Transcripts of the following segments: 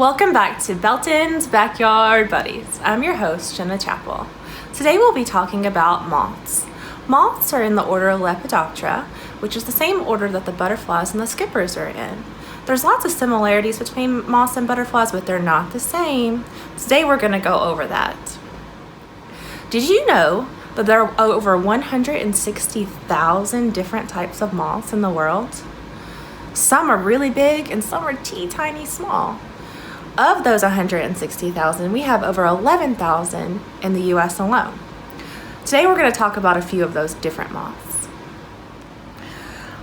Welcome back to Belton's Backyard Buddies. I'm your host, Jenna Chappell. Today we'll be talking about moths. Moths are in the order Lepidoptera, which is the same order that the butterflies and the skippers are in. There's lots of similarities between moths and butterflies, but they're not the same. Today we're going to go over that. Did you know that there are over 160,000 different types of moths in the world? Some are really big and some are teeny-tiny small. Of those 160,000, we have over 11,000 in the US alone. Today we're going to talk about a few of those different moths.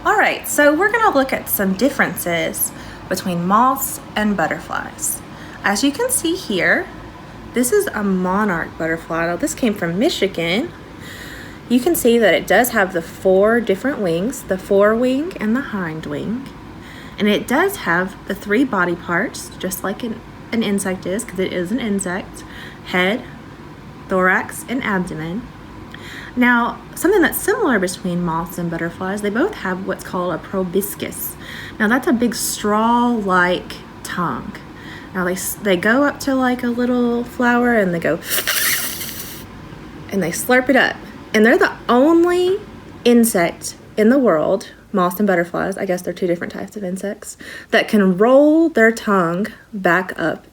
Alright, so we're going to look at some differences between moths and butterflies. As you can see here, this is a monarch butterfly. Now, this came from Michigan. You can see that it does have the 4 different wings, the forewing and the hind wing. And it does have the 3 body parts, just like an insect is, because it is an insect: head, thorax, and abdomen. Now, something that's similar between moths and butterflies, they both have what's called a proboscis. Now, that's a big straw-like tongue. Now, they go up to like a little flower and they go and they slurp it up. And they're the only insect in the world, moths and butterflies, I guess they're 2 different types of insects, that can roll their tongue back up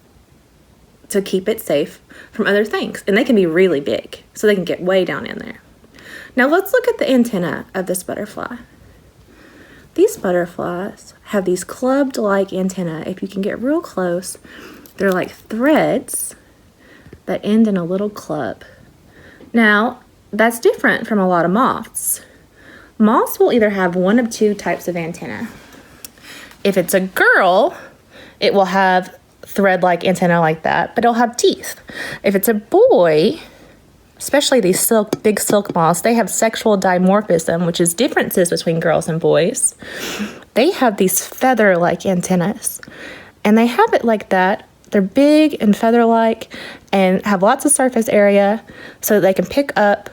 to keep it safe from other things. And they can be really big, so they can get way down in there. Now let's look at the antenna of this butterfly. These butterflies have these clubbed-like antennae. If you can get real close, they're like threads that end in a little club. Now, that's different from a lot of moths. Moths will either have one of 2 types of antenna. If it's a girl, it will have thread-like antenna like that, but it'll have teeth. If it's a boy, especially these big silk moths, they have sexual dimorphism, which is differences between girls and boys. They have these feather-like antennas, and they have it like that. They're big and feather-like and have lots of surface area so that they can pick up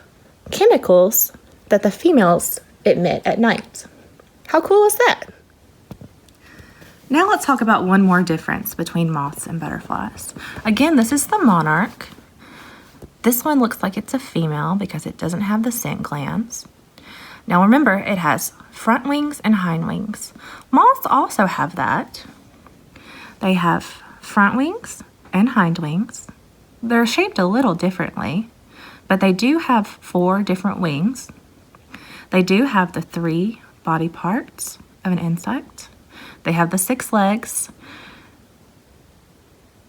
chemicals that the females emit at night. How cool is that? Now let's talk about one more difference between moths and butterflies. Again, this is the monarch. This one looks like it's a female because it doesn't have the scent glands. Now remember, it has front wings and hind wings. Moths also have that. They have front wings and hind wings. They're shaped a little differently, but they do have 4 different wings. They do have the 3 body parts of an insect. They have the 6 legs.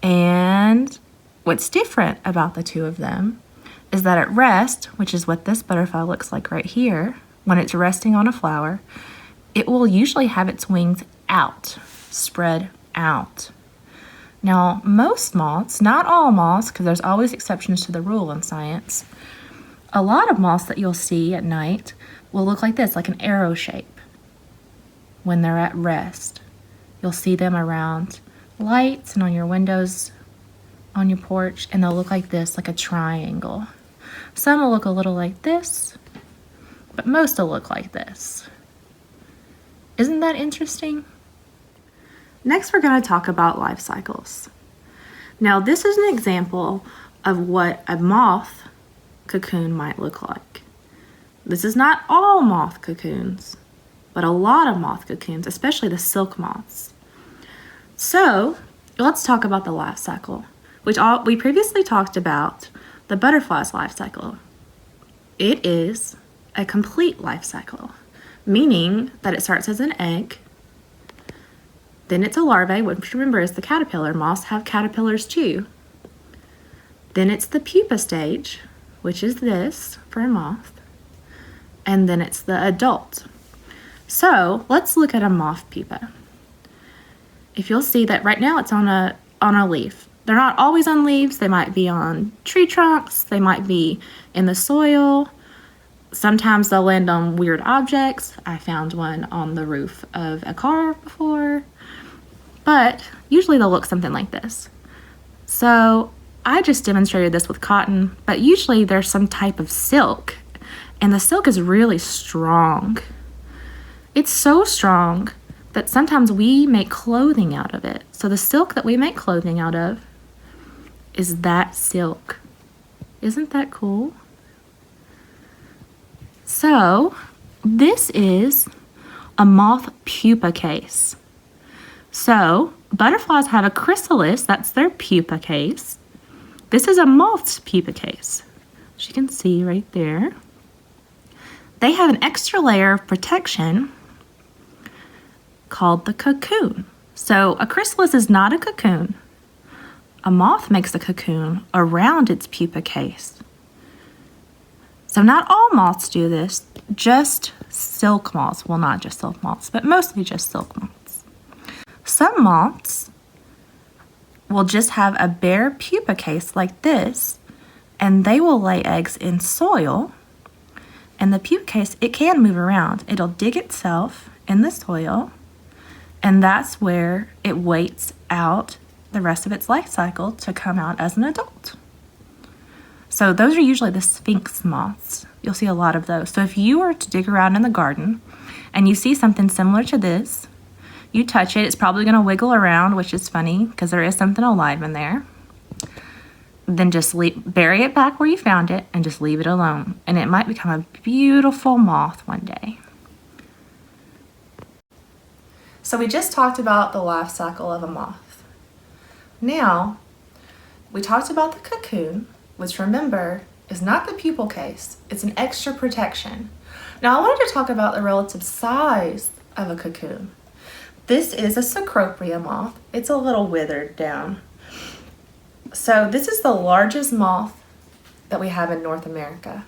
And what's different about the 2 of them is that at rest, which is what this butterfly looks like right here, when it's resting on a flower, it will usually have its wings out, spread out. Now, most moths, not all moths, because there's always exceptions to the rule in science, a lot of moths that you'll see at night will look like this, like an arrow shape when they're at rest. You'll see them around lights and on your windows, on your porch, and they'll look like this, like a triangle. Some will look a little like this, but most will look like this. Isn't that interesting? Next, we're going to talk about life cycles. Now, this is an example of what a moth cocoon might look like. This is not all moth cocoons, but a lot of moth cocoons, especially the silk moths. So, let's talk about the life cycle, which we previously talked about the butterfly's life cycle. It is a complete life cycle, meaning that it starts as an egg, then it's a larvae, which remember is the caterpillar. Moths have caterpillars too. Then it's the pupa stage, which is this for a moth, and then it's the adult. So let's look at a moth pupa. If you'll see that right now it's on a leaf. They're not always on leaves. They might be on tree trunks. They might be in the soil. Sometimes they'll land on weird objects. I found one on the roof of a car before. But usually they'll look something like this. So I just demonstrated this with cotton, but usually there's some type of silk, and the silk is really strong. It's so strong that sometimes we make clothing out of it. So the silk that we make clothing out of is that silk. Isn't that cool? So this is a moth pupa case. So butterflies have a chrysalis, that's their pupa case. This is a moth's pupa case. As you can see right there. They have an extra layer of protection called the cocoon. So a chrysalis is not a cocoon. A moth makes a cocoon around its pupa case. So not all moths do this, just silk moths. Well, not just silk moths, but mostly just silk moths. Some moths will just have a bare pupa case like this, and they will lay eggs in soil. And the pupa case, it can move around. It'll dig itself in the soil, and that's where it waits out the rest of its life cycle to come out as an adult. So those are usually the sphinx moths. You'll see a lot of those. So if you were to dig around in the garden and you see something similar to this, you touch it, it's probably going to wiggle around, which is funny because there is something alive in there. Then just bury it back where you found it and just leave it alone. And it might become a beautiful moth one day. So we just talked about the life cycle of a moth. Now, we talked about the cocoon, which remember is not the pupal case, it's an extra protection. Now I wanted to talk about the relative size of a cocoon. This is a Cecropia moth. It's a little withered down. So this is the largest moth that we have in North America.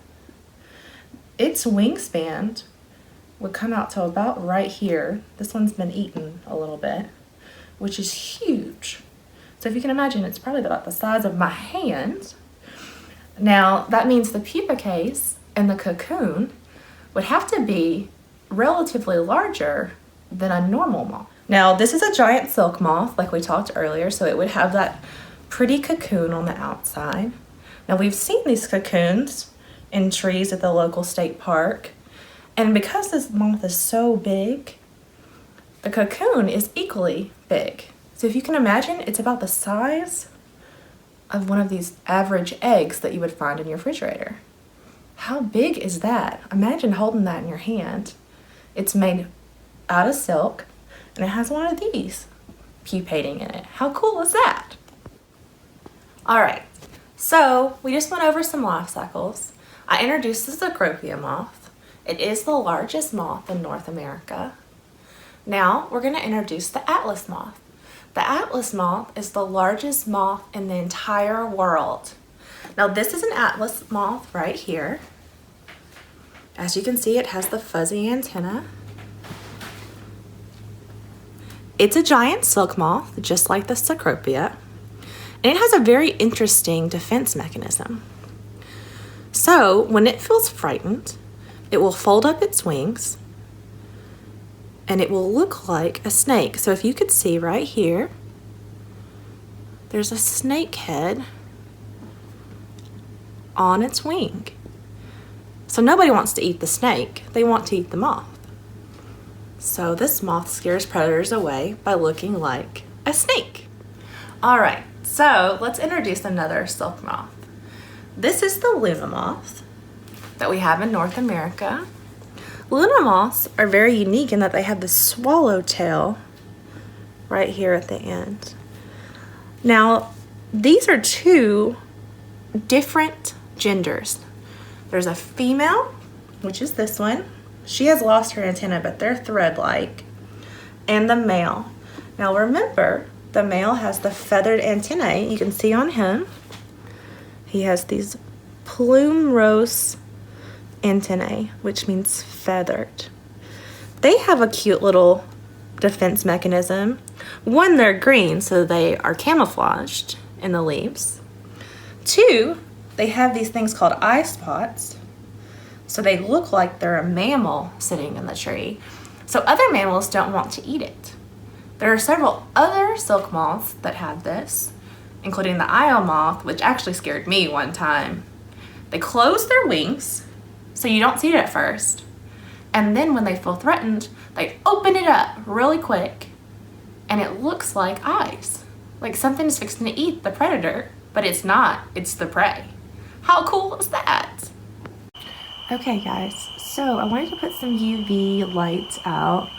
Its wingspan would come out to about right here. This one's been eaten a little bit, which is huge. So if you can imagine, it's probably about the size of my hand. Now that means the pupa case and the cocoon would have to be relatively larger than a normal moth. Now this is a giant silk moth like we talked earlier, so it would have that pretty cocoon on the outside. Now we've seen these cocoons in trees at the local state park, and because this moth is so big, the cocoon is equally big. So if you can imagine, it's about the size of one of these average eggs that you would find in your refrigerator. How big is that? Imagine holding that in your hand. It's made out of silk, and it has one of these pupating in it. How cool is that? All right, so we just went over some life cycles. I introduced the Cecropia moth. It is the largest moth in North America. Now we're gonna introduce the Atlas moth. The Atlas moth is the largest moth in the entire world. Now this is an Atlas moth right here. As you can see, it has the fuzzy antenna. It's a giant silk moth, just like the Cecropia. And it has a very interesting defense mechanism. So when it feels frightened, it will fold up its wings and it will look like a snake. So if you could see right here, there's a snake head on its wing. So nobody wants to eat the snake, they want to eat the moth. So this moth scares predators away by looking like a snake. All right, so let's introduce another silk moth. This is the Luna moth that we have in North America. Luna moths are very unique in that they have the swallowtail right here at the end. Now, these are two different genders. There's a female, which is this one. She has lost her antenna, but they're thread-like. And the male. Now remember, the male has the feathered antennae. You can see on him, he has these plume-rose antennae, which means feathered. They have a cute little defense mechanism. One, they're green, so they are camouflaged in the leaves. Two, they have these things called eye spots, so they look like they're a mammal sitting in the tree. So other mammals don't want to eat it. There are several other silk moths that have this, including the Io moth, which actually scared me one time. They close their wings, so you don't see it at first. And then when they feel threatened, They open it up really quick and it looks like eyes. Like something's fixing to eat the predator, but it's not, it's the prey. How cool is that? Okay guys, so I wanted to put some UV lights out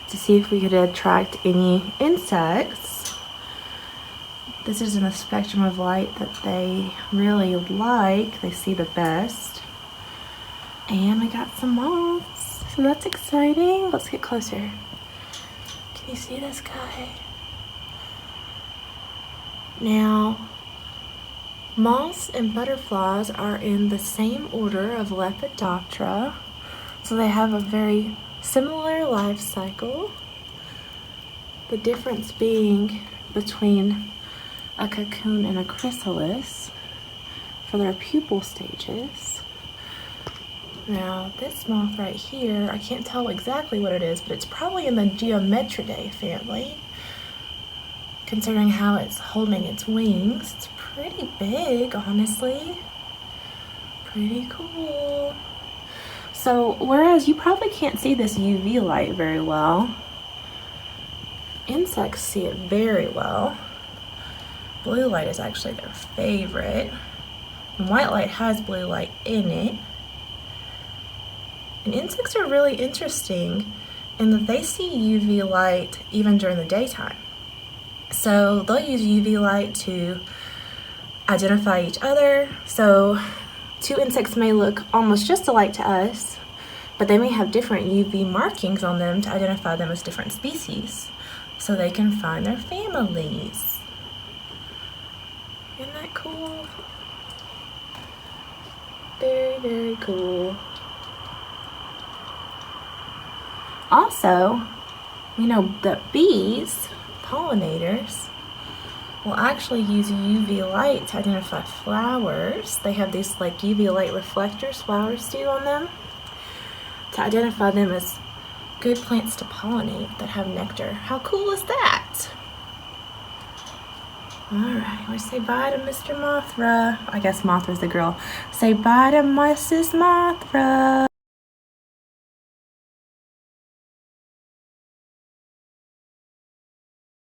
to see if we could attract any insects. This is in the spectrum of light that they really like. They see the best. And we got some moths, so that's exciting. Let's get closer. Can you see this guy? Now, moths and butterflies are in the same order of Lepidoptera, so they have a very similar life cycle. The difference being between a cocoon and a chrysalis for their pupal stages. Now this moth right here, I can't tell exactly what it is, but it's probably in the Geometridae family. Considering how it's holding its wings, it's pretty big, honestly. Pretty cool. So whereas you probably can't see this UV light very well, insects see it very well. Blue light is actually their favorite. And white light has blue light in it. And insects are really interesting in that they see UV light even during the daytime. So they'll use UV light to identify each other. So two insects may look almost just alike to us, but they may have different UV markings on them to identify them as different species, so they can find their families. Isn't that cool? Very, very cool. Also, we know that bees, pollinators, will actually use UV light to identify flowers. They have these like UV light reflectors flowers do on them to identify them as good plants to pollinate that have nectar. How cool is that? Alright, we'll say bye to Mr. Mothra. I guess Mothra's the girl. Say bye to Mrs. Mothra.